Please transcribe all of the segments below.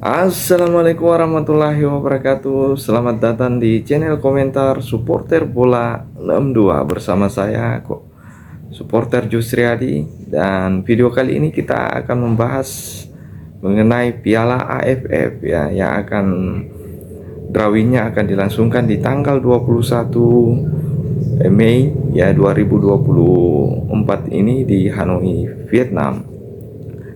Assalamualaikum warahmatullahi wabarakatuh. Selamat datang di channel komentar supporter bola 62 bersama saya kok supporter Jusriadi, dan video kali ini kita akan membahas mengenai Piala AFF ya, yang akan drawingnya akan dilangsungkan di tanggal 21 Mei ya 2024 ini di Hanoi, Vietnam.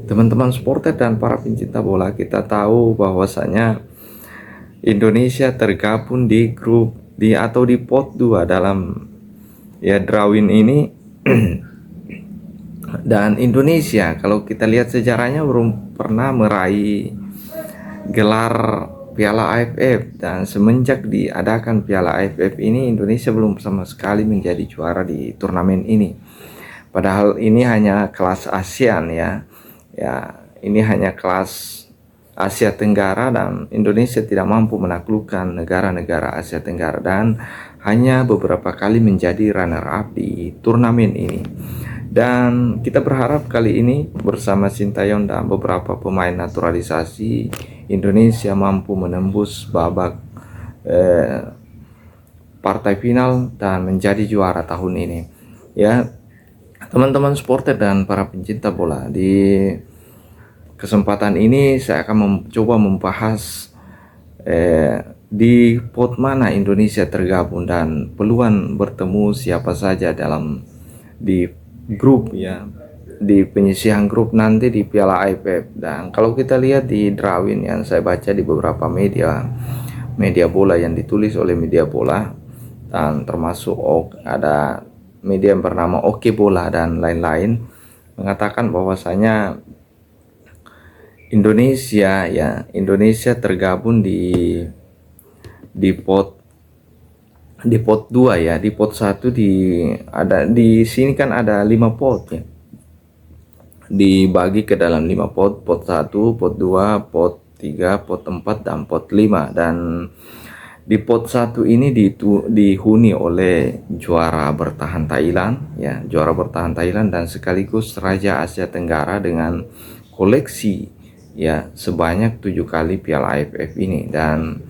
Teman-teman supporter dan para pencinta bola, kita tahu bahwasanya Indonesia tergabung di grup atau di pot 2 dalam ya drawing ini. Dan Indonesia kalau kita lihat sejarahnya belum pernah meraih gelar Piala AFF, dan semenjak diadakan Piala AFF ini Indonesia belum sama sekali menjadi juara di turnamen ini. Padahal ini hanya kelas ASEAN ya. Ya, ini hanya kelas Asia Tenggara, dan Indonesia tidak mampu menaklukkan negara-negara Asia Tenggara dan hanya beberapa kali menjadi runner up di turnamen ini. Dan kita berharap kali ini bersama Sintayong dan beberapa pemain naturalisasi, Indonesia mampu menembus babak partai final dan menjadi juara tahun ini. Ya, teman-teman supporter dan para pencinta bola, di kesempatan ini saya akan mencoba membahas di pot mana Indonesia tergabung dan peluang bertemu siapa saja dalam di grup ya, di penyisihan grup nanti di Piala AFF. Dan kalau kita lihat di drawing yang saya baca di beberapa media bola yang ditulis oleh media bola, dan termasuk ada media yang bernama Oke Bola dan lain-lain, mengatakan bahwasanya Indonesia tergabung di pot 2 ya. Di pot 1 di sini kan ada 5 pot ya. Dibagi ke dalam 5 pot, pot 1, pot 2, pot 3, pot 4 dan pot 5. Dan di pot 1 ini dihuni oleh juara bertahan Thailand ya, juara bertahan Thailand dan sekaligus Raja Asia Tenggara dengan koleksi ya sebanyak 7 kali Piala AFF ini. Dan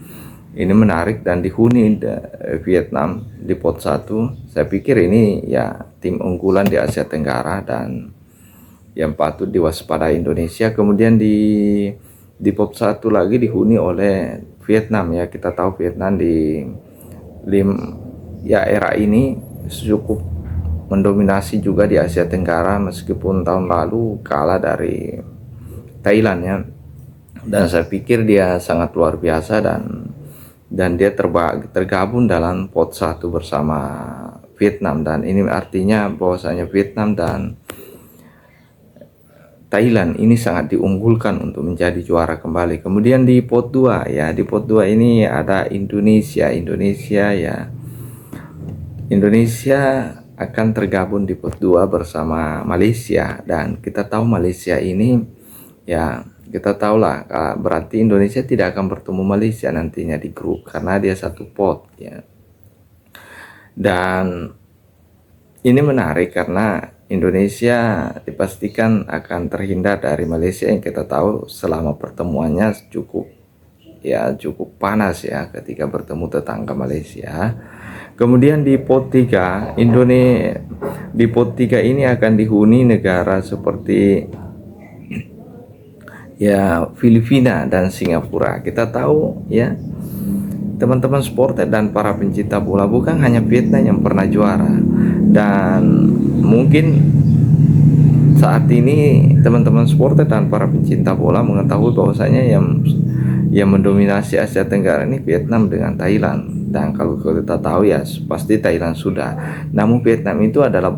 ini menarik, dan dihuni Vietnam di pot 1. Saya pikir ini ya tim unggulan di Asia Tenggara dan yang patut diwaspadai Indonesia. Kemudian di pot 1 lagi dihuni oleh Vietnam ya. Kita tahu Vietnam era ini cukup mendominasi juga di Asia Tenggara, meskipun tahun lalu kalah dari Thailand ya. Dan saya pikir dia sangat luar biasa, dan dia tergabung dalam pot 1 bersama Vietnam. Dan ini artinya bahwasanya Vietnam dan Thailand ini sangat diunggulkan untuk menjadi juara kembali. Kemudian di pot 2 ya, di pot 2 ini ada Indonesia ya. Indonesia akan tergabung di pot 2 bersama Malaysia, dan kita tahu Malaysia ini ya, kita tahulah berarti Indonesia tidak akan bertemu Malaysia nantinya di grup karena dia satu pot ya. Dan ini menarik karena Indonesia dipastikan akan terhindar dari Malaysia yang kita tahu selama pertemuannya cukup panas ya ketika bertemu tetangga Malaysia. Kemudian di pot 3 di pot 3 ini akan dihuni negara seperti ya Filipina dan Singapura. Kita tahu ya teman-teman supporter dan para pencinta bola, bukan hanya Vietnam yang pernah juara, dan mungkin saat ini teman-teman supporter dan para pencinta bola mengetahui bahwasanya yang mendominasi Asia Tenggara ini Vietnam dengan Thailand. Dan kalau kita tahu ya pasti Thailand sudah, namun Vietnam itu adalah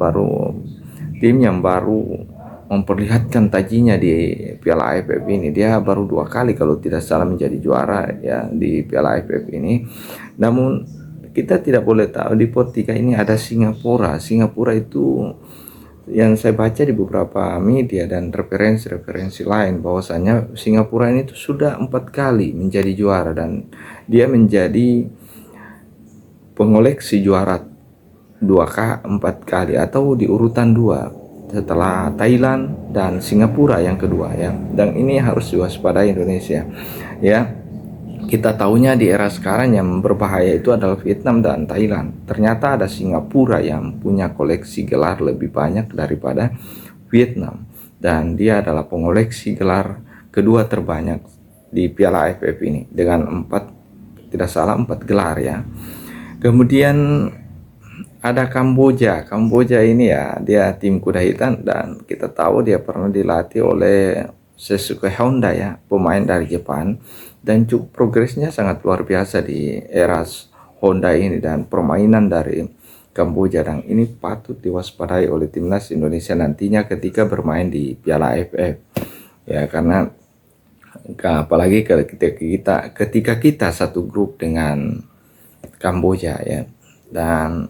tim yang baru memperlihatkan tajinya di Piala AFF ini. Dia baru 2 kali kalau tidak salah menjadi juara ya di Piala AFF ini. Namun kita tidak boleh tahu di pot 3 ini ada Singapura. Singapura itu yang saya baca di beberapa media dan referensi lain, bahwasanya Singapura ini tuh sudah 4 kali menjadi juara, dan dia menjadi pengoleksi juara 4 kali atau di urutan 2 setelah Thailand dan Singapura yang kedua ya. Dan ini harus diwaspadai Indonesia. ya. Kita tahunya di era sekarang yang berbahaya itu adalah Vietnam dan Thailand. Ternyata ada Singapura yang punya koleksi gelar lebih banyak daripada Vietnam, dan dia adalah pengoleksi gelar kedua terbanyak di Piala AFF ini dengan 4 gelar ya. Kemudian ada Kamboja. Kamboja ini ya, dia tim kuda hitam, dan kita tahu dia pernah dilatih oleh Seisuke Honda ya, pemain dari Jepang, dan cukup progresnya sangat luar biasa di era Honda ini, dan permainan dari Kamboja, dan ini patut diwaspadai oleh timnas Indonesia nantinya ketika bermain di Piala AFF ya, karena apalagi ketika kita satu grup dengan Kamboja ya. Dan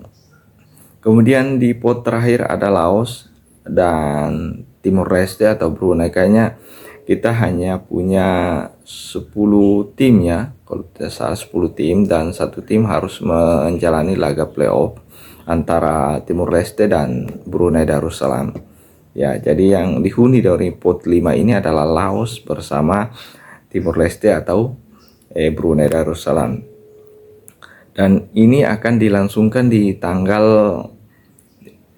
kemudian di pot terakhir ada Laos dan Timor Leste atau Brunei. Kayaknya kita hanya punya 10 tim ya, kalau tidak salah 10 tim, dan satu tim harus menjalani laga playoff antara Timor Leste dan Brunei Darussalam ya. Jadi yang dihuni dari pot 5 ini adalah Laos bersama Timor Leste atau Brunei Darussalam, dan ini akan dilangsungkan di tanggal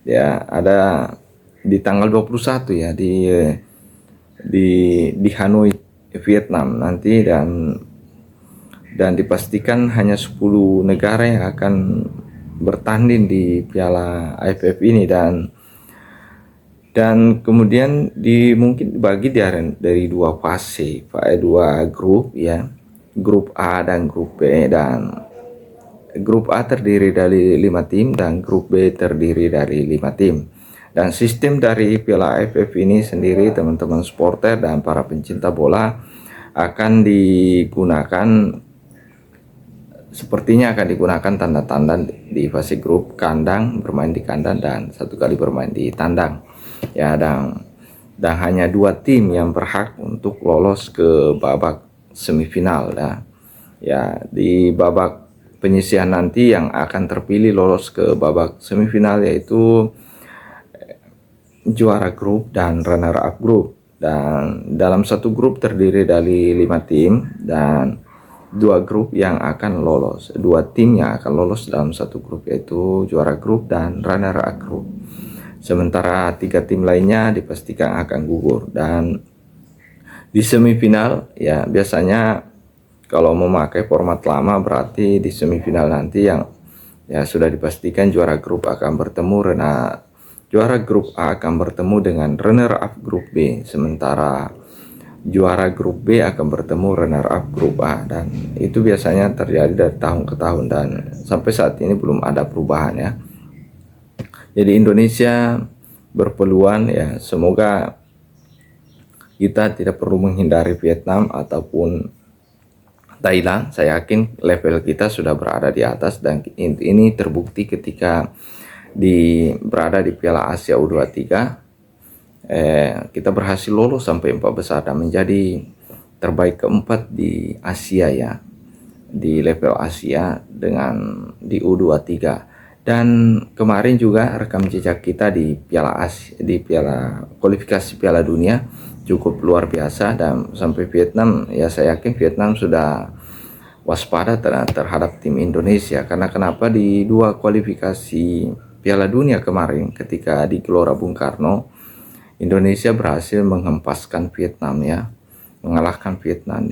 ya, ada di tanggal 21 ya, di Hanoi, Vietnam nanti, dan dipastikan hanya 10 negara yang akan bertanding di Piala AFF ini, dan kemudian mungkin dibagi dari 2 fase, 2 grup ya, grup A dan grup B, dan grup A terdiri dari 5 tim dan grup B terdiri dari 5 tim. Dan sistem dari Piala AFF ini sendiri, teman-teman supporter dan para pencinta bola, akan digunakan, sepertinya akan digunakan tanda-tanda di fase grup: kandang, bermain di kandang, dan 1 kali bermain di tandang ya. Dan hanya 2 tim yang berhak untuk lolos ke babak semifinal ya. Di babak penyisihan nanti yang akan terpilih lolos ke babak semifinal yaitu juara grup dan runner up grup, dan dalam satu grup terdiri dari 5 tim dan 2 grup yang akan lolos, 2 tim yang akan lolos dalam satu grup, yaitu juara grup dan runner up grup, sementara 3 tim lainnya dipastikan akan gugur. Dan di semifinal ya, biasanya kalau memakai format lama berarti di semifinal nanti yang ya sudah dipastikan juara grup akan bertemu juara grup A akan bertemu dengan runner up grup B, sementara juara grup B akan bertemu runner up grup A, dan itu biasanya terjadi dari tahun ke tahun, dan sampai saat ini belum ada perubahan ya. Jadi Indonesia berpeluang ya, semoga kita tidak perlu menghindari Vietnam ataupun Thailand. Saya yakin level kita sudah berada di atas, dan ini terbukti ketika berada di Piala Asia U23. Kita berhasil lolos sampai 4 besar dan menjadi terbaik keempat di Asia ya, di level Asia di U23. Dan kemarin juga rekam jejak kita di Piala kualifikasi Piala Dunia cukup luar biasa, dan sampai Vietnam ya, saya yakin Vietnam sudah waspada terhadap tim Indonesia. Karena kenapa? Di 2 kualifikasi Piala Dunia kemarin ketika di Gelora Bung Karno, Indonesia berhasil menghempaskan Vietnam ya, mengalahkan Vietnam.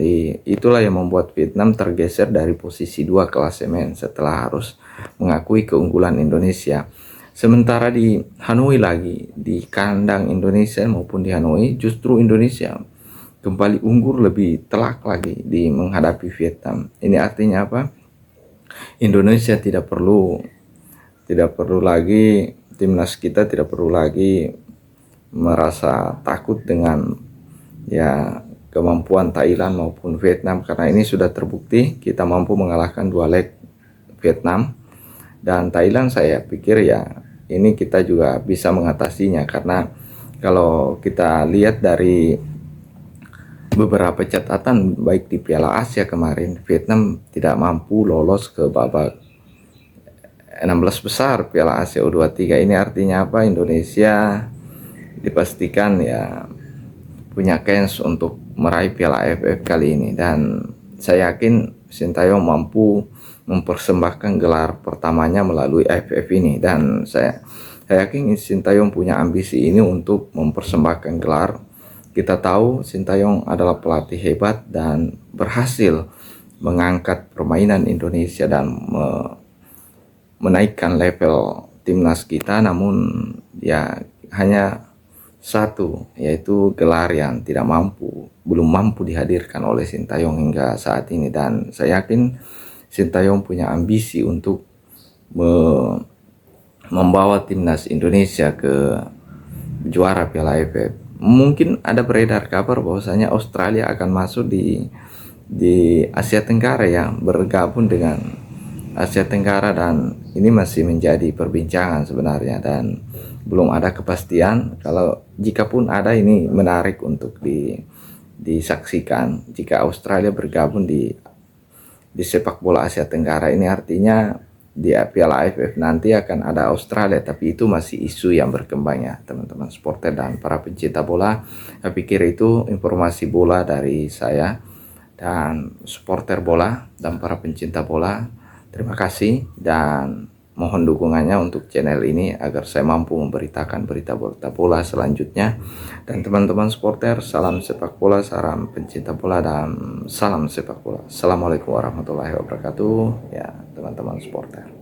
Itulah yang membuat Vietnam tergeser dari posisi 2 klasemen setelah harus mengakui keunggulan Indonesia. Sementara di Hanoi lagi, di kandang Indonesia maupun di Hanoi, justru Indonesia kembali unggul lebih telak lagi di menghadapi Vietnam. Ini artinya apa? Indonesia tidak perlu lagi, timnas kita tidak perlu lagi merasa takut dengan ya kemampuan Thailand maupun Vietnam, karena ini sudah terbukti kita mampu mengalahkan 2 leg Vietnam dan Thailand. Saya pikir ya ini kita juga bisa mengatasinya, karena kalau kita lihat dari beberapa catatan baik di Piala Asia kemarin, Vietnam tidak mampu lolos ke babak 16 besar Piala Asia U23. Ini artinya apa? Indonesia dipastikan ya punya chance untuk meraih Piala AFF kali ini, dan saya yakin Sintayong mampu mempersembahkan gelar pertamanya melalui AFF ini, dan saya yakin Sintayong punya ambisi ini untuk mempersembahkan gelar. Kita tahu Sintayong adalah pelatih hebat dan berhasil mengangkat permainan Indonesia dan menaikkan level timnas kita, namun ya hanya satu, yaitu gelar yang belum mampu dihadirkan oleh Sintayong hingga saat ini. Dan saya yakin Sintayong punya ambisi untuk membawa timnas Indonesia ke juara Piala AFF. Mungkin ada beredar kabar bahwasanya Australia akan masuk di Asia Tenggara ya, bergabung dengan Asia Tenggara, dan ini masih menjadi perbincangan sebenarnya, dan belum ada kepastian. Kalau jika pun ada, ini menarik untuk disaksikan. Jika Australia bergabung di sepak bola Asia Tenggara, ini artinya di Piala AFF nanti akan ada Australia, tapi itu masih isu yang berkembang ya teman-teman supporter dan para pencinta bola. Saya pikir itu informasi bola dari saya dan supporter bola dan para pencinta bola. Terima kasih dan mohon dukungannya untuk channel ini agar saya mampu memberitakan berita-berita bola selanjutnya. Dan teman-teman supporter, salam sepak bola, salam pencinta bola, dan salam sepak bola. Assalamualaikum warahmatullahi wabarakatuh ya teman-teman supporter.